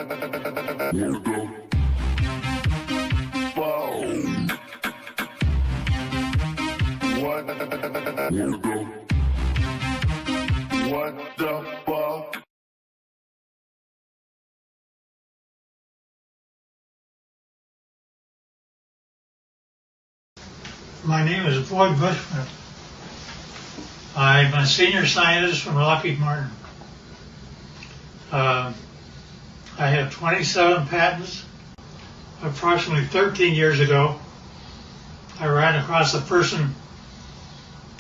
Wanna go? Whoa. What? Wanna go? What the fuck? My name is Bushman. I'm a senior scientist from Lockheed Martin. I have 27 patents. Approximately 13 years ago, I ran across a person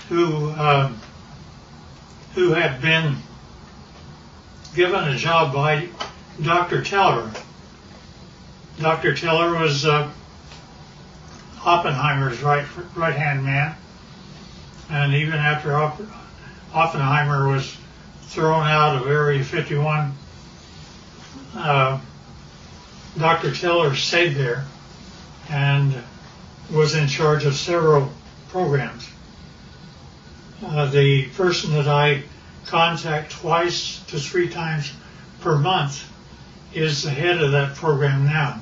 who had been given a job by Dr. Teller. Dr. Teller was Oppenheimer's right-hand man, and even after Oppenheimer was thrown out of Area 51, Dr. Teller stayed there and was in charge of several programs. The person that I contact twice to 3 times per month is the head of that program now.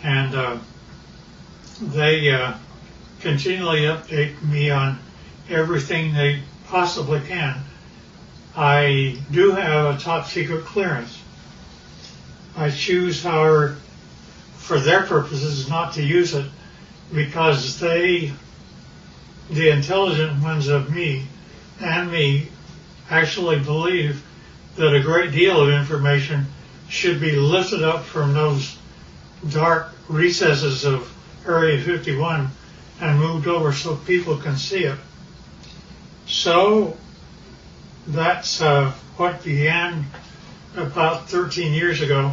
And they continually update me on everything they possibly can. I do have a top secret clearance. I choose, however, for their purposes, not to use it because they, the intelligent ones of me and me, actually believe that a great deal of information should be lifted up from those dark recesses of Area 51 and moved over so people can see it. So that's what began about 13 years ago.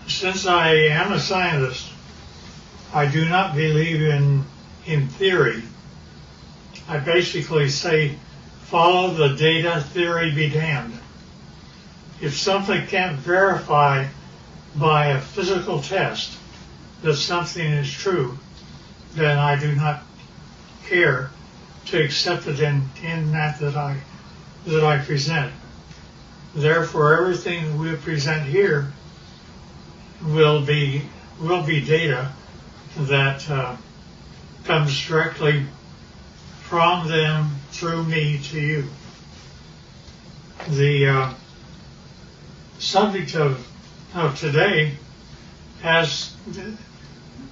Since I am a scientist, I do not believe in theory. I basically say, follow the data, theory be damned. If something can't verify by a physical test that something is true, then I do not care to accept it in that I present. Therefore, everything that we present here will be data that comes directly from them through me to you. The subject of today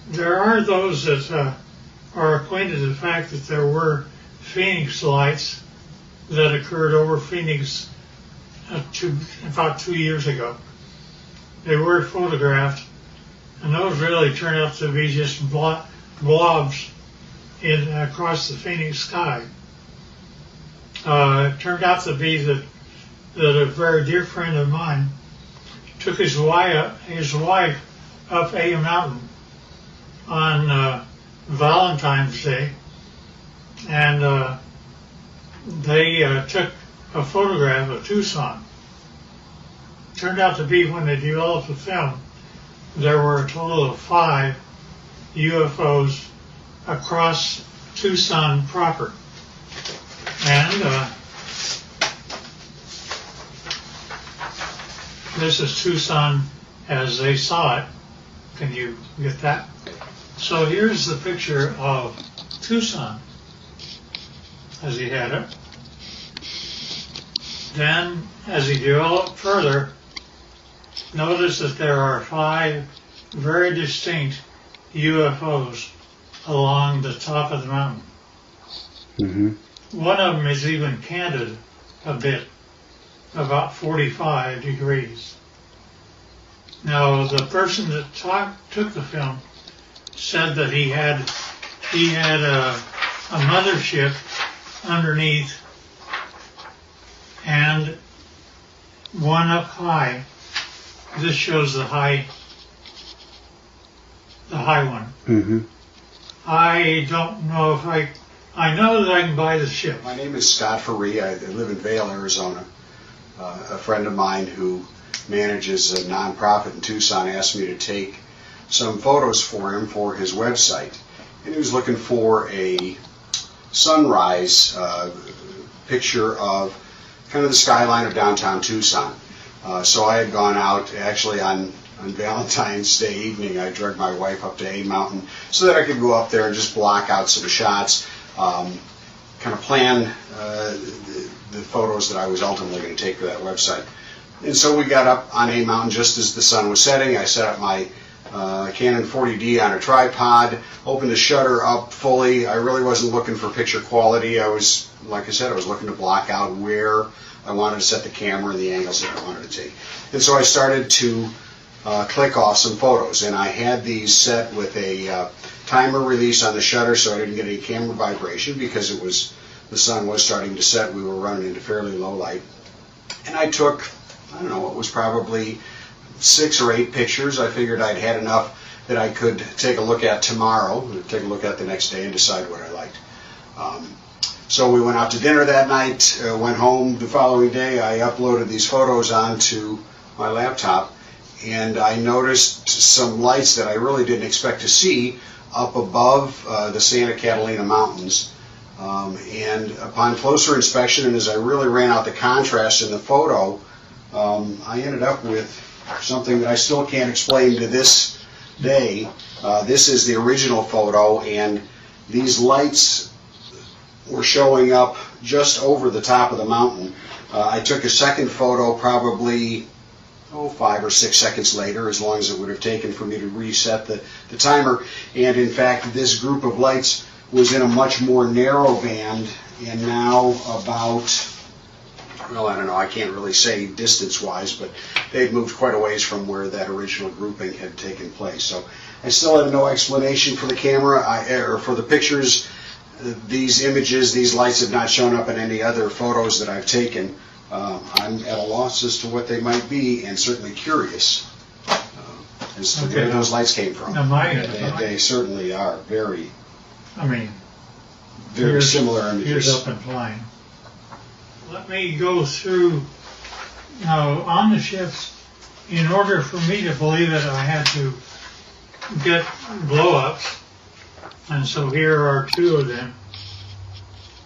there are those that are acquainted with the fact that there were Phoenix lights that occurred over Phoenix about 2 years ago. They were photographed, and those really turned out to be just blobs across the Phoenix sky. It turned out to be that a very dear friend of mine took his wife up a mountain on Valentine's Day, and they took a photograph of Tucson. Turned out to be, when they developed the film, there were a total of 5 UFOs across Tucson proper. And this is Tucson as they saw it. Can you get that? So here's the picture of Tucson as he had it. Then, as he developed further, notice that there are 5 very distinct UFOs along the top of the mountain. Mm-hmm. One of them is even canted a bit, about 45 degrees. Now, the person that took the film said that he had a mothership underneath and one up high. This shows the high one. Mm-hmm. I don't know if I know that I can buy the ship. My name is Scott Faree. I live in Vail, Arizona. A friend of mine who manages a nonprofit in Tucson asked me to take some photos for him for his website. And he was looking for a sunrise picture of kind of the skyline of downtown Tucson. So I had gone out actually on Valentine's Day evening. I dragged my wife up to A Mountain so that I could go up there and just block out some shots, kind of plan the photos that I was ultimately going to take for that website. And so we got up on A Mountain just as the sun was setting. I set up my Canon 40D on a tripod, opened the shutter up fully. I really wasn't looking for picture quality. I was, like I said, I was looking to block out where I wanted to set the camera and the angles that I wanted to take. And so I started to click off some photos, and I had these set with a timer release on the shutter so I didn't get any camera vibration because the sun was starting to set. We were running into fairly low light. And I took, I don't know, it was probably 6 or 8 pictures. I figured I'd had enough that I could take a look at tomorrow, take a look at the next day and decide what I liked. So we went out to dinner that night, went home the following day. I uploaded these photos onto my laptop, and I noticed some lights that I really didn't expect to see up above the Santa Catalina Mountains. And upon closer inspection, and as I really ran out the contrast in the photo, I ended up with something that I still can't explain to this day. This is the original photo, and these lights were showing up just over the top of the mountain. I took a second photo probably 5 or 6 seconds later, as long as it would have taken for me to reset the timer. And in fact, this group of lights was in a much more narrow band, and now about, well, I don't know, I can't really say distance-wise, but they'd moved quite a ways from where that original grouping had taken place. So I still have no explanation for the camera, or for the pictures. These images, these lights have not shown up in any other photos that I've taken. I'm at a loss as to what they might be, and certainly curious as to where those lights came from. Now they certainly are very, very similar images. Here's up and flying. Let me go through, now on the ships, in order for me to believe it, I had to get blow-ups, and so here are 2 of them,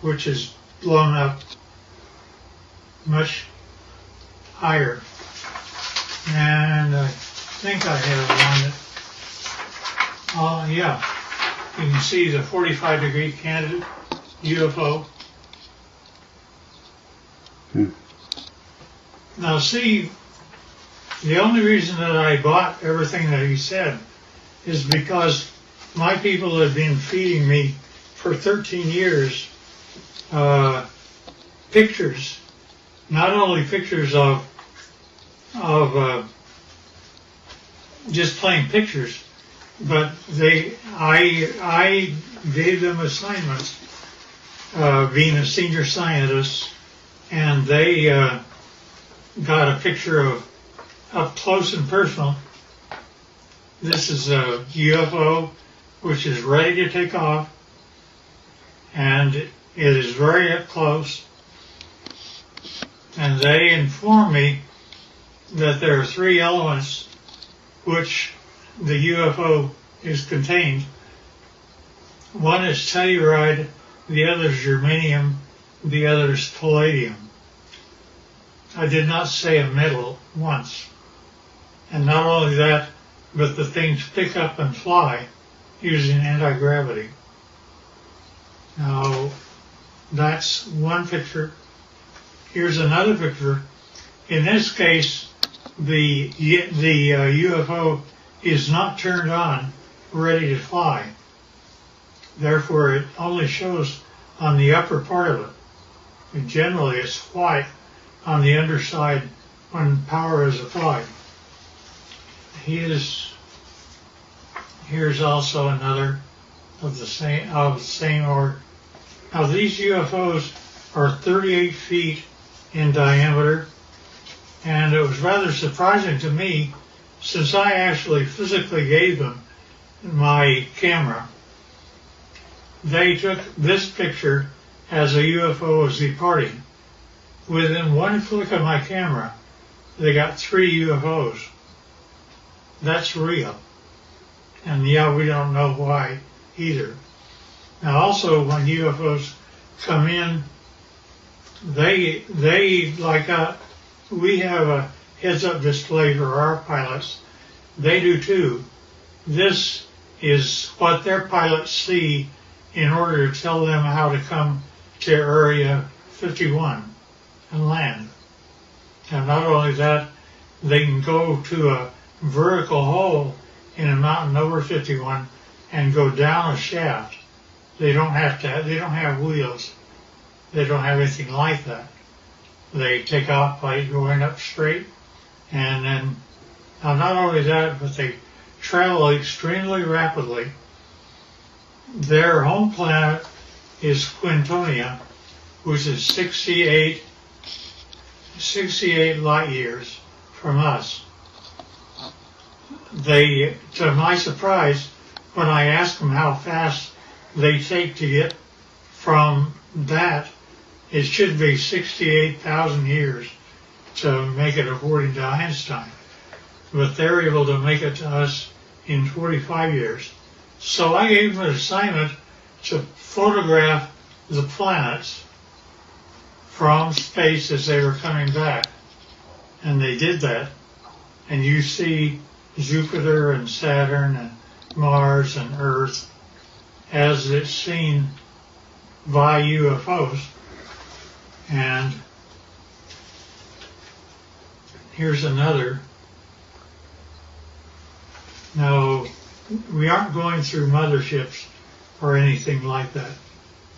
which is blown up much higher. And I think I have one that, yeah, you can see the 45-degree candidate UFO. Now see, the only reason that I bought everything that he said is because my people had been feeding me for 13 years pictures, not only pictures of just plain pictures, but I gave them assignments, being a senior scientist, and they got a picture of up close and personal. This is a UFO which is ready to take off, and it is very up close. And they inform me that there are 3 elements which the UFO is contained. One is telluride, the other is germanium, the other is palladium. I did not say a metal once. And not only that, but the things pick up and fly using anti-gravity. Now, that's one picture. Here's another picture. In this case, the UFO is not turned on, ready to fly. Therefore, it only shows on the upper part of it. And generally, it's white on the underside when power is applied. Here's also another of the same order. Now, these UFOs are 38 feet in diameter, and it was rather surprising to me, since I actually physically gave them my camera. They took this picture as a UFO was departing. Within one flick of my camera, they got 3 UFOs. That's real. And yeah, we don't know why either. Now also, when UFOs come in, They like we have a heads-up display for our pilots. They do too. This is what their pilots see in order to tell them how to come to Area 51 and land. And not only that, they can go to a vertical hole in a mountain over 51 and go down a shaft. They don't have wheels. They don't have anything like that. They take off by going up straight, and then not only that, but they travel extremely rapidly. Their home planet is Quintonia, which is 68 light years from us. They, to my surprise, when I asked them how fast they take to get from that, it should be 68,000 years to make it according to Einstein. But they're able to make it to us in 45 years. So I gave them an assignment to photograph the planets from space as they were coming back. And they did that. And you see Jupiter and Saturn and Mars and Earth as it's seen by UFOs. And here's another. Now, we aren't going through motherships or anything like that.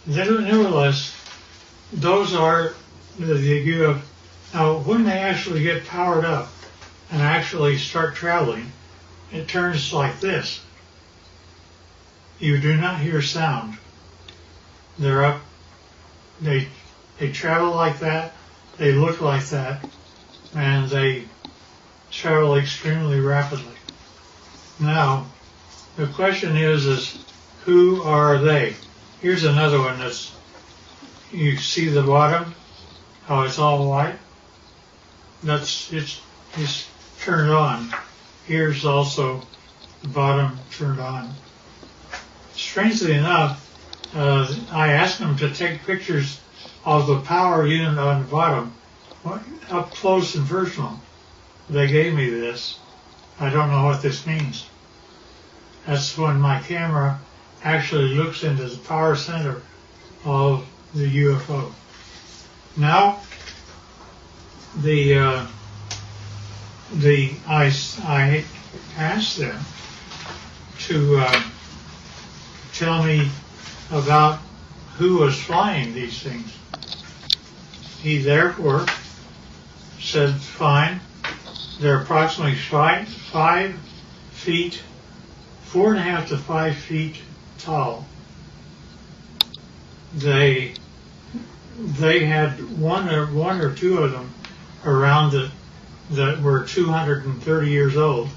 Nevertheless, those are the UFOs. Now, when they actually get powered up and actually start traveling, it turns like this. You do not hear sound. They're up. They travel like that. They look like that, and they travel extremely rapidly. Now, the question is who are they? Here's another one that's, you see the bottom, how it's all white? It's turned on. Here's also the bottom turned on. Strangely enough, I asked them to take pictures of the power unit on the bottom, up close and personal. They gave me this. I don't know what this means. That's when my camera actually looks into the power center of the UFO. Now, I asked them to tell me about who was flying these things. He therefore said, fine, they're approximately 5 feet, 4.5 to 5 feet tall. They had one or two of them around it that were 230 years old,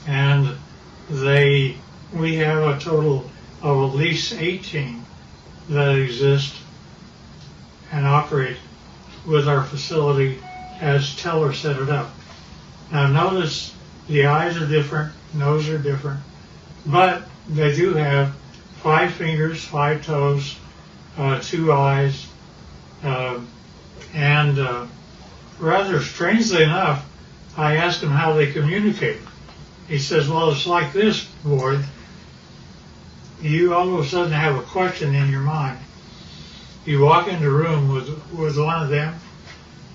and we have a total of at least 18 that exist and operate with our facility as Teller set it up. Now notice the eyes are different, nose are different, but they do have 5 fingers, 5 toes, 2 eyes, and rather strangely enough, I asked him how they communicate. He says, well, it's like this, boy. You all of a sudden have a question in your mind. You walk into a room with one of them,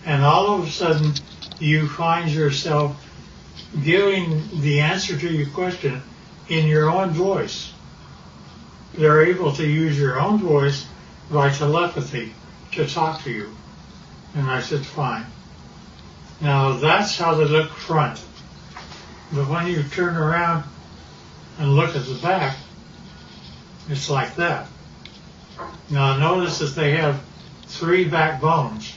and all of a sudden you find yourself giving the answer to your question in your own voice. They're able to use your own voice by telepathy to talk to you. And I said, fine. Now that's how they look front. But when you turn around and look at the back, it's like that. Now notice that they have 3 backbones.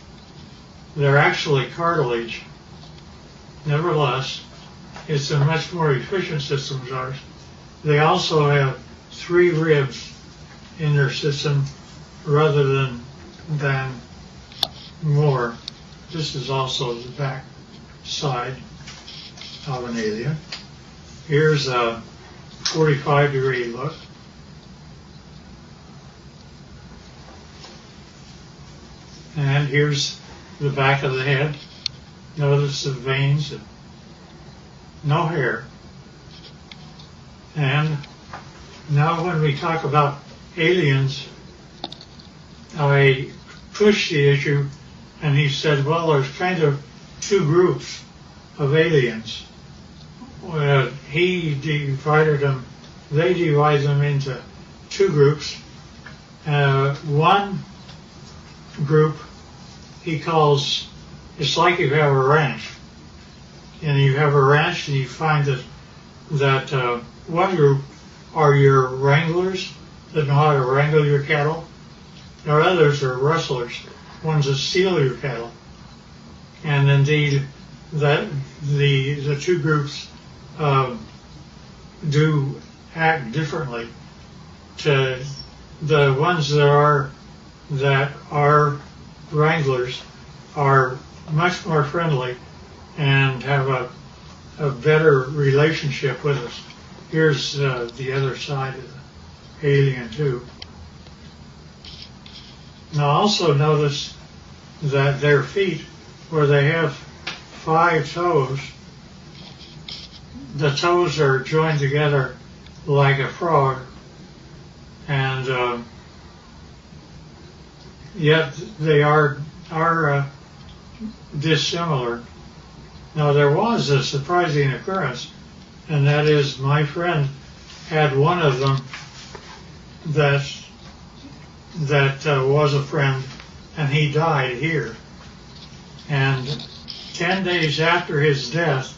They're actually cartilage. Nevertheless, it's a much more efficient system as ours. They also have 3 ribs in their system rather than more. This is also the back side of an alien. Here's a 45-degree look. And here's the back of the head. Notice the veins and no hair. And now when we talk about aliens, I pushed the issue and he said, well, there's kind of two groups of aliens. Well, they divide them into two groups. One group he calls, it's like you have a ranch. And you have a ranch and you find that one group are your wranglers that know how to wrangle your cattle. There are others are rustlers, ones that steal your cattle. And indeed, that the two groups do act differently. To the ones that are wranglers are much more friendly and have a better relationship with us. Here's the other side of the alien too. Now also notice that their feet, where they have 5 toes, the toes are joined together like a frog, and yet they are dissimilar. Now there was a surprising occurrence, and that is my friend had one of them that was a friend, and he died here. And 10 days after his death,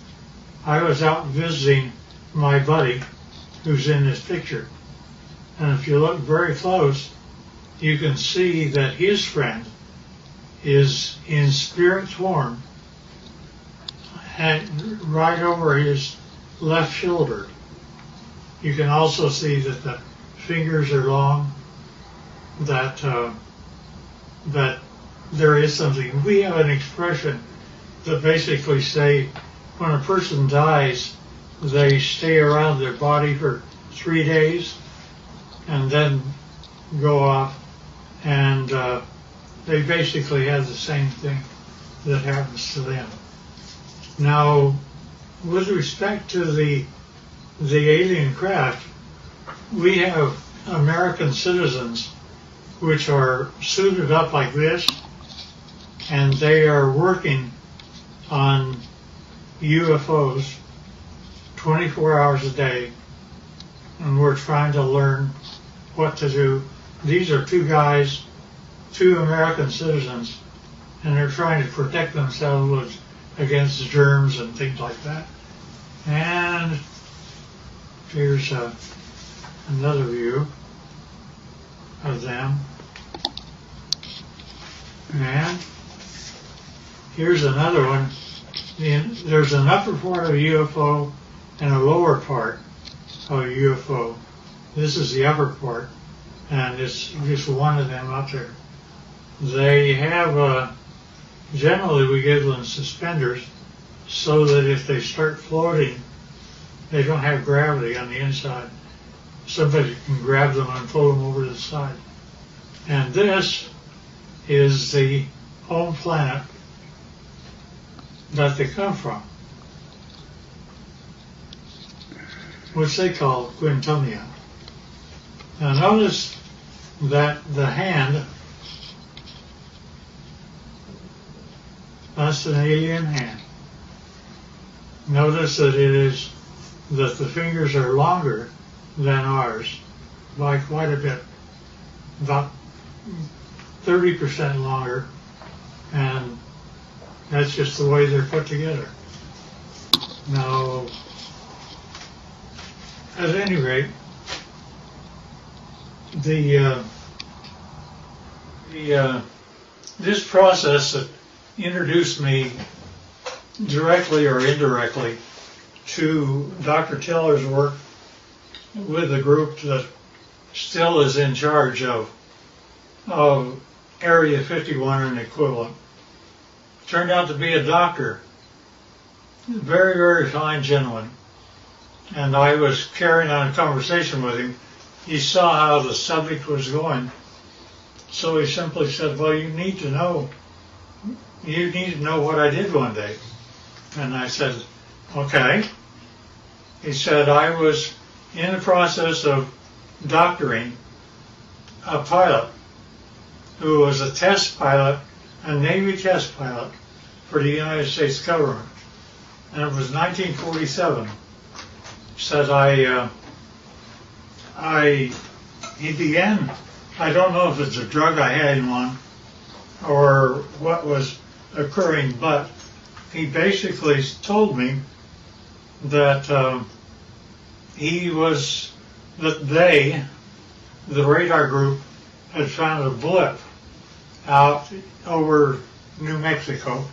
I was out visiting my buddy who's in this picture. And if you look very close, you can see that his friend is in spirit form right over his left shoulder. You can also see that the fingers are long, that there is something. We have an expression that basically say when a person dies, they stay around their body for 3 days and then go off, and they basically have the same thing that happens to them. Now, with respect to the alien craft, we have American citizens which are suited up like this, and they are working on UFOs 24 hours a day, and we're trying to learn what to do. These are two guys, two American citizens, and they're trying to protect themselves against germs and things like that. And here's another view of them. And here's another one. There's an upper part of a UFO and a lower part of a UFO. This is the upper part, and it's just one of them up there. They have, generally we give them suspenders so that if they start floating, they don't have gravity on the inside. Somebody can grab them and float them over to the side. And this is the home planet that they come from, which they call Quintonia. Now notice that the hand, that's an alien hand. Notice that the fingers are longer than ours by quite a bit, about 30% longer, and that's just the way they're put together. Now, at any rate, this process that introduced me directly or indirectly to Dr. Teller's work with a group that still is in charge of Area 51 and equivalent, turned out to be a doctor, very, very fine gentleman. And I was carrying on a conversation with him. He saw how the subject was going, So he simply said, well, you need to know what I did one day. And I said, okay. He said, I was in the process of doctoring a pilot who was a test pilot, a Navy test pilot for the United States government. And it was 1947. He said, he began, I don't know if it's a drug I had him on or what was occurring, but he basically told me that the radar group, had found a blip out over New Mexico,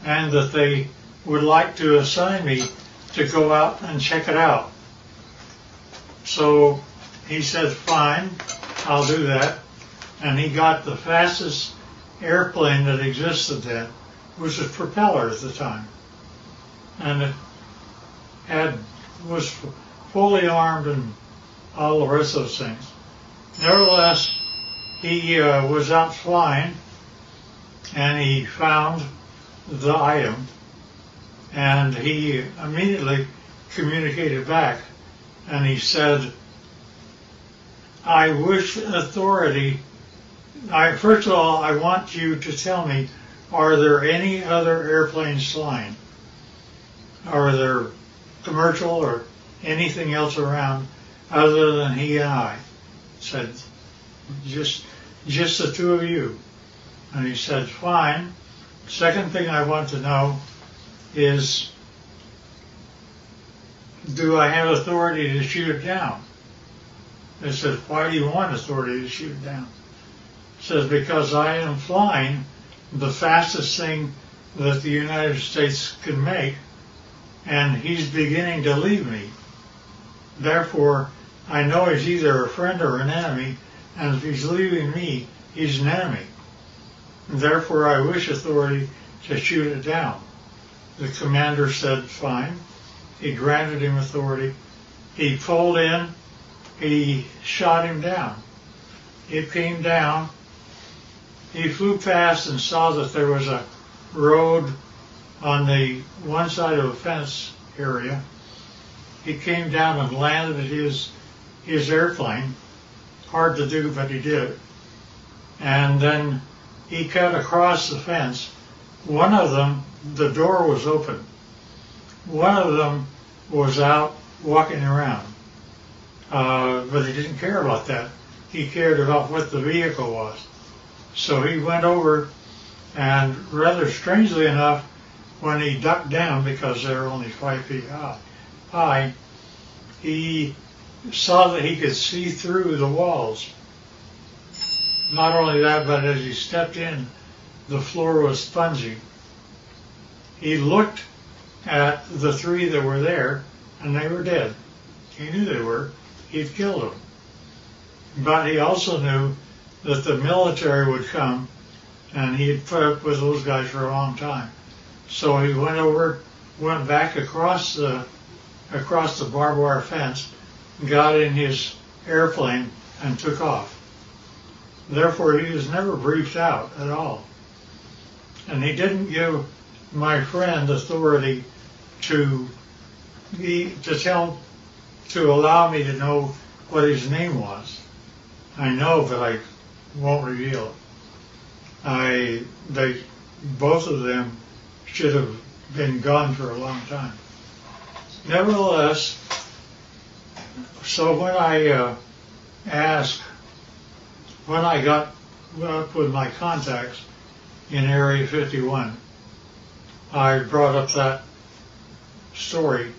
and that they would like to assign me to go out and check it out. So he said, fine, I'll do that. And he got the fastest airplane that existed then, which was propeller at the time. And it was fully armed and all the rest of those things. Nevertheless, he was out flying and he found the item, and he immediately communicated back, and he said, I wish authority, first of all, I want you to tell me, are there any other airplanes flying? Are there commercial or anything else around other than he and I? Said, just the two of you. And he said, fine. Second thing I want to know is, do I have authority to shoot it down? They said, why do you want authority to shoot it down? He says, because I am flying the fastest thing that the United States can make, and he's beginning to leave me. Therefore, I know he's either a friend or an enemy, and if he's leaving me, he's an enemy. And therefore, I wish authority to shoot it down. The commander said, fine. He granted him authority. He pulled in. He shot him down. It came down. He flew past and saw that there was a road on the one side of a fence area. He came down and landed his airplane. Hard to do, but he did it. And then he cut across the fence. One of them, the door was open. One of them was out walking around. But he didn't care about that. He cared about what the vehicle was. So he went over, and rather strangely enough, when he ducked down, because they're only 5 feet high, he saw that he could see through the walls. Not only that, but as he stepped in, the floor was spongy. He looked at the three that were there, and they were dead. He knew they were. He'd killed them. But he also knew that the military would come, and he had put up with those guys for a long time. So he went back across the barbed wire fence, got in his airplane, and took off. Therefore, he was never briefed out at all. And he didn't give my friend authority to allow me to know what his name was. I know, but I won't reveal it. Both of them should have been gone for a long time. Nevertheless, so when I got up with my contacts in Area 51, I brought up that story,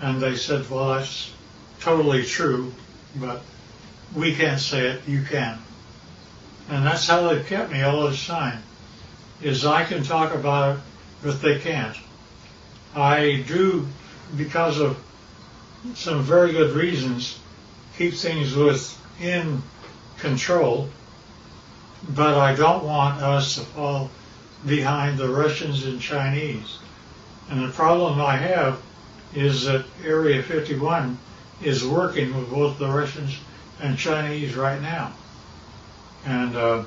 and they said, well, that's totally true, but we can't say it, you can. And that's how they've kept me all this time, is I can talk about it, but they can't. I do, because of some very good reasons, keep things within control, but I don't want us to fall behind the Russians and Chinese. And the problem I have is that Area 51 is working with both the Russians and Chinese right now. and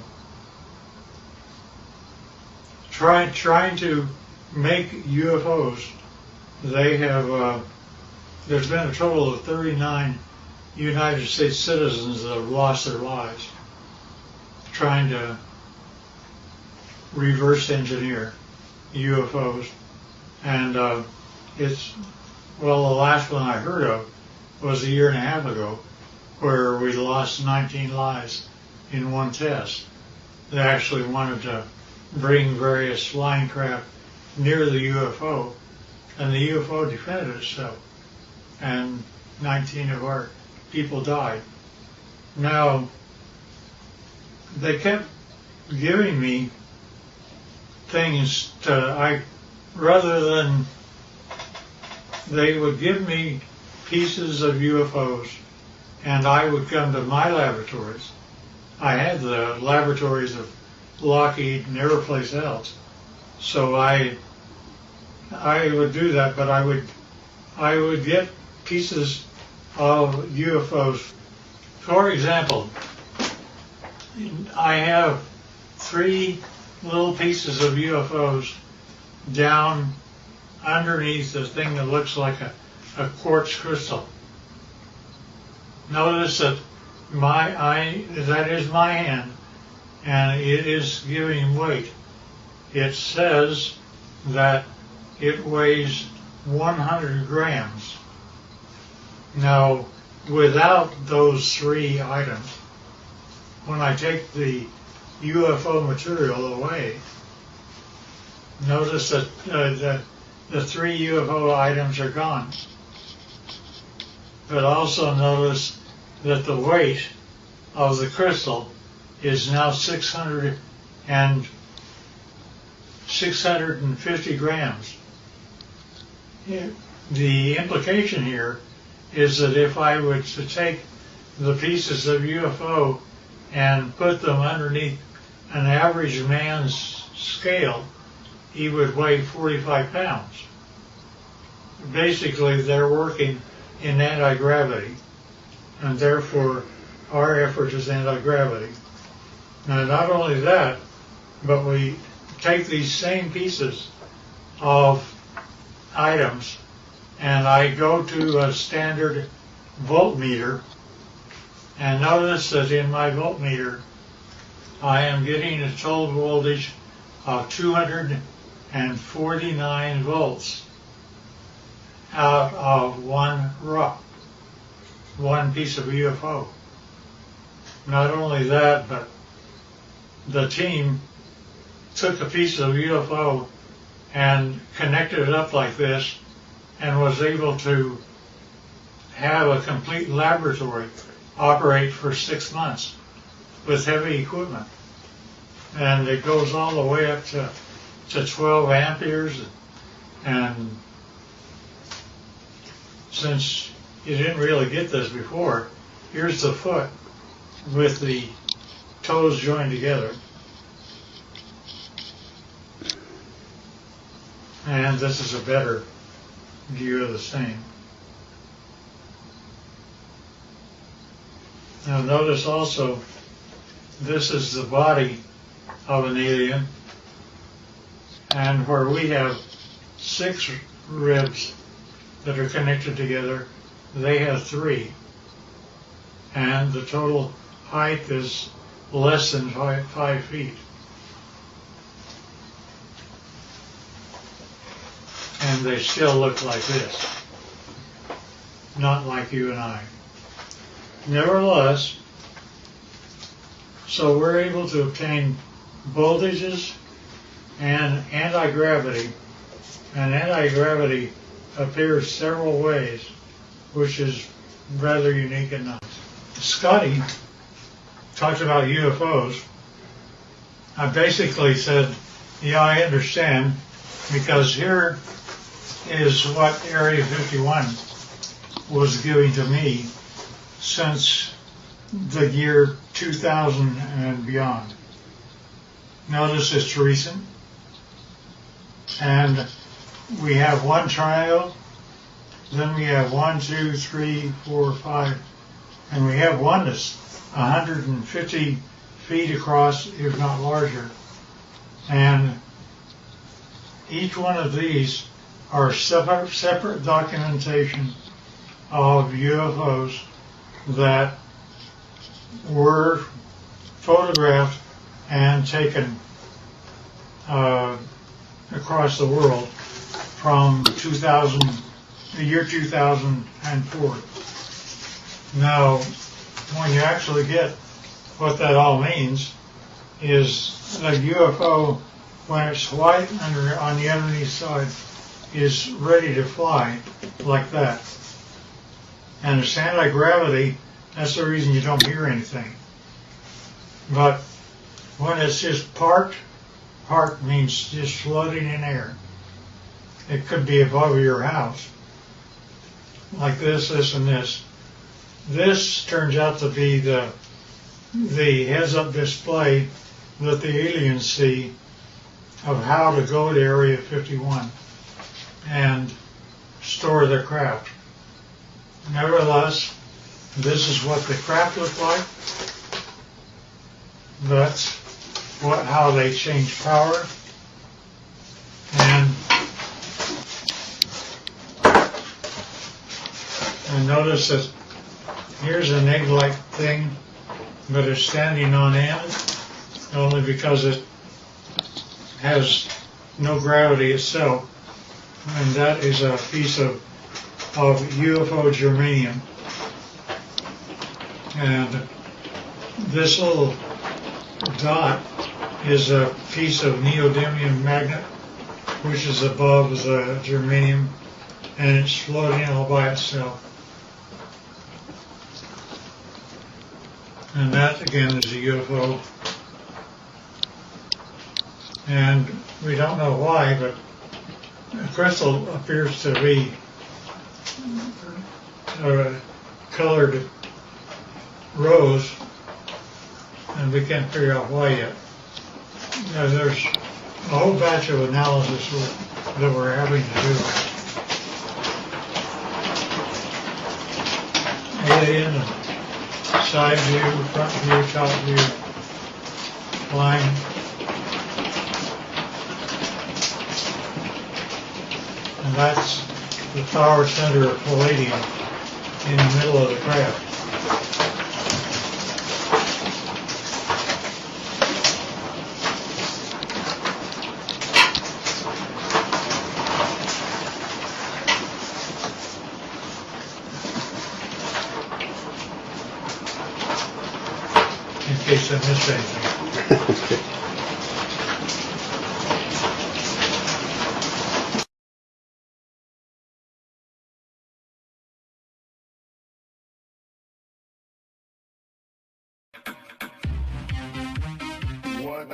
trying to make UFOs. They have, there's been a total of 39 United States citizens that have lost their lives trying to reverse engineer UFOs. And well, the last one I heard of was a year and a half ago, where we lost 19 lives in one test. They actually wanted to bring various flying craft near the UFO, and the UFO defended itself, and 19 of our people died. Now, they kept giving me things rather than, they would give me pieces of UFOs, and I would come to my laboratories. I had the laboratories of Lockheed and every place else, so I would do that, but I would get pieces of UFOs. For example, I have 3 little pieces of UFOs down underneath the thing that looks like a quartz crystal. Notice that that is my hand, and it is giving weight. It says that it weighs 100 grams. Now, without those 3 items, when I take the UFO material away, notice that the 3 UFO items are gone. But also notice that the weight of the crystal is now 650 grams. The implication here is that if I were to take the pieces of UFO and put them underneath an average man's scale, he would weigh 45 pounds. Basically, they're working in anti-gravity, and therefore our effort is anti-gravity. Now, not only that, but we take these same pieces of items, and I go to a standard voltmeter, and notice that in my voltmeter I am getting a total voltage of 249 volts out of one piece of UFO. Not only that, but the team took a piece of UFO and connected it up like this and was able to have a complete laboratory operate for 6 months with heavy equipment. And it goes all the way up to 12 amperes. And since you didn't really get this before, here's the foot with the toes joined together. And this is a better view of the same. Now notice also, this is the body of an alien, and where we have 6 ribs that are connected together, they have 3. And the total height is less than 5 feet. And they still look like this, not like you and I. Nevertheless, so we're able to obtain voltages and anti-gravity, and anti-gravity appears several ways, which is rather unique and nice. Scotty talked about UFOs. I basically said, yeah, I understand, because here is what Area 51 was giving to me since the year 2000 and beyond. Notice it's recent, and we have 1 triangle, then we have 1, 2, 3, 4, 5, and we have one that's 150 feet across, if not larger. And each one of these are separate documentation of UFOs that were photographed and taken across the world from the year 2004. Now, when you actually get what that all means, is a UFO, when it's white on the underneath side, is ready to fly like that. And it's anti-gravity, that's the reason you don't hear anything. But when it's just parked means just floating in air. It could be above your house, like this, and this. This turns out to be the heads-up display that the aliens see of how to go to Area 51 and store their craft. Nevertheless, this is what the craft look like. That's how they change power. And notice that here's an egg-like thing, but it's standing on end only because it has no gravity itself. And that is a piece of UFO germanium. And this little dot is a piece of neodymium magnet, which is above the germanium, and it's floating all by itself. And that, again, is a UFO. And we don't know why, but the crystal appears to be colored rose, and we can't figure out why yet. There's a whole batch of analysis that we're having to do. Alien and side view, front view, top view, line. And that's the power center of palladium in the middle of the craft. In case I missed anything. What?